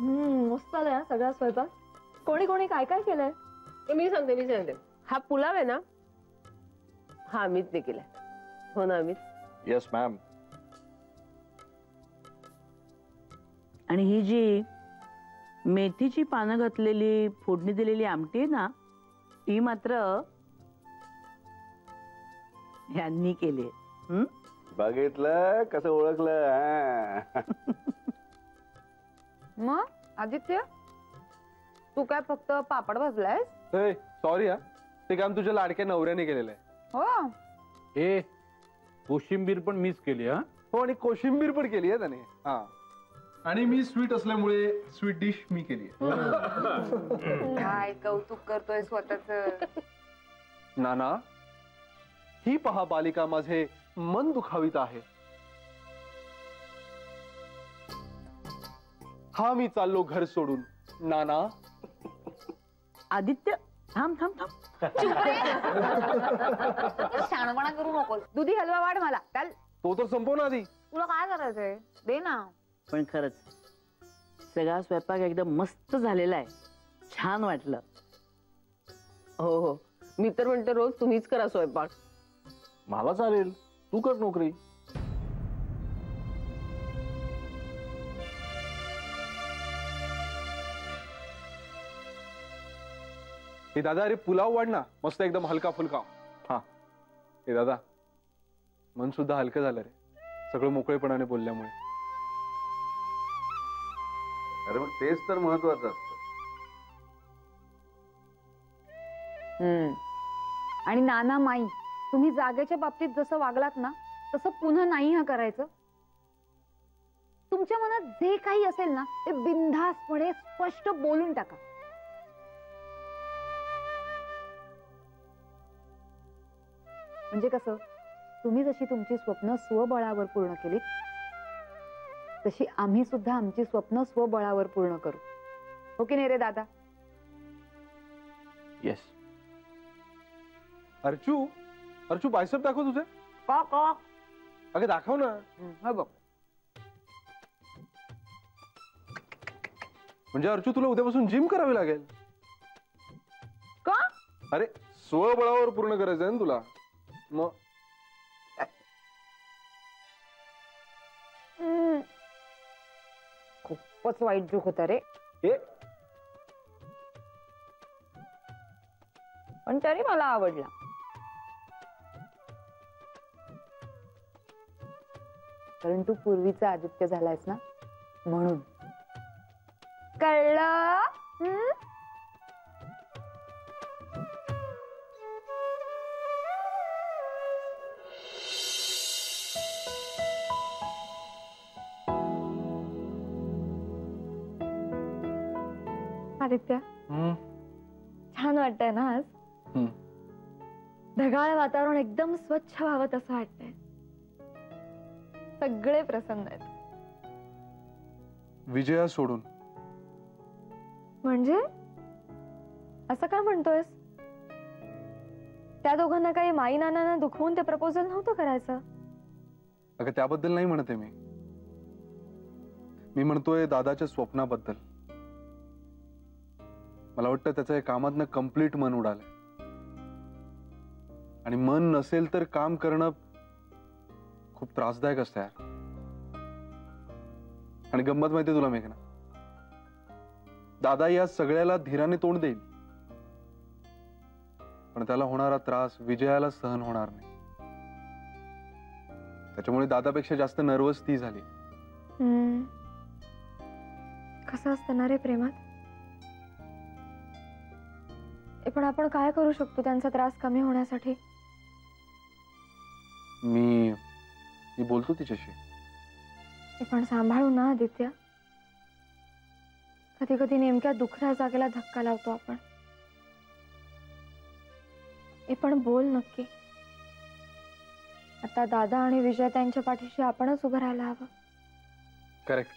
मस्त आलाय सगळा स्वयंपाक. कोणी कोणी काय काय केलंय? मी सांगते. हा पुलाव आहे ना, हा अमितने केलाय. हो ना अमित? Yes ma'am. आणि ही जी मेथीची पानं घातलेली फोडणी दिलेली आमटी आहे ना, ती मात्र यांनी केली. बघितलं कसं ओळखलं? मग आदित्य, तू काय फक्त पापड भाजलायस? सॉरी हा, ते काम तुझ्या लाडक्या नवऱ्याने केलेलं आहे. हो. ए कोशिंबीर पण मीच केली. हा हो, आणि कोशिंबीर पण केली आहे त्याने. हा, आणि मी स्वीट असल्यामुळे स्वीट डिश मी केली आहे. काय कौतुक करतोय स्वतःच. नाना, ही पहा बालिका माझे मन दुखावित आहे. हा मी चाललो घर सोडून. नाना. आदित्य थांब थांब थांब. शाणपणा करू नको. दुधी हलवा वाढ मला. चल. तो तर संपव ना आधी. तुला काय करायचंय दे ना. पण खरंच सगळा स्वयंपाक एकदम मस्त झालेला आहे. छान वाटलं. हो हो, मी तर म्हणते रोज तुम्हीच करा स्वयंपाक. मला चालेल, तू कर नोकरी. हे दादा, अरे पुलाव वाढ ना, मस्त एकदम हलका फुलका. हा, हे दादा, मन सुद्धा हलकं झालं रे, सगळं मोकळेपणाने बोलल्यामुळे. अरे मग तेच तर महत्वाचं असतं. आणि नाना माई, तुम्ही जागेच्या बाबतीत जसं वागलात ना, तसं पुन्हा नाही हा करायचं. तुमच्या मनात जे काही असेल ना, ते बिनधास्तपणे स्पष्ट बोलून टाका. म्हणजे कसं, तुम्ही जशी तुमची स्वप्न स्वबळावर पूर्ण केलीत, तशी आम्ही सुद्धा आमची स्वप्न स्वबळावर पूर्ण करू. हो की नाही रे दादा? येस. अर्चू, अर्चू बायसेप दाखव तुझे. का का? अगं दाखव ना. हा बघ. म्हणजे अर्चू, तुला उद्यापासून जिम करावी लागेल. का? अरे स्वबळावर पूर्ण करायचंय ना तुला. मग खूपच वाईट जोक होता रे. पण तरी मला आवडला. कारण तू पूर्वीचा आदित्य झालायस ना, म्हणून. कळलं? आदित्य, छान वाटतंय ना आज? ढगाळ वातावरण एकदम स्वच्छ व्हावं असं वाटतंय. सगळे प्रसन्न आहेत. विजया सोडून. म्हणजे असं का म्हणतोयस? त्या दोघांना काही माई नानांना दुखवून ते प्रपोजल नव्हतं करायचं. अगं त्याबद्दल नाही म्हणते मी म्हणतोय दादाच्या स्वप्नाबद्दल. मला वाटतं त्याचं कामातनं कंप्लीट मन उडालंय. आणि मन नसेल तर काम करणं खूप त्रासदायक असतं यार. आणि गंमत माहितीये तुला मेघना, दादा या सगळ्याला धीराने तोंड देईल, पण त्याला होणारा त्रास विजयाला सहन होणार नाही. त्याच्यामुळे दादापेक्षा जास्त नर्वस ती झाली. कसं असतं ना रे प्रेमात. पण आपण काय करू शकतो त्यांचा त्रास कमी होण्यासाठी? मी बोलतो तिच्याशी. पण सांभाळू ना आदित्य. कधी कधी नेमक्या दुखऱ्या जागेला धक्का लावतो आपण. पण बोल नक्की. आता दादा आणि विजय त्यांच्या पाठीशी आपणच उभं राहायला हवं. करेक्ट.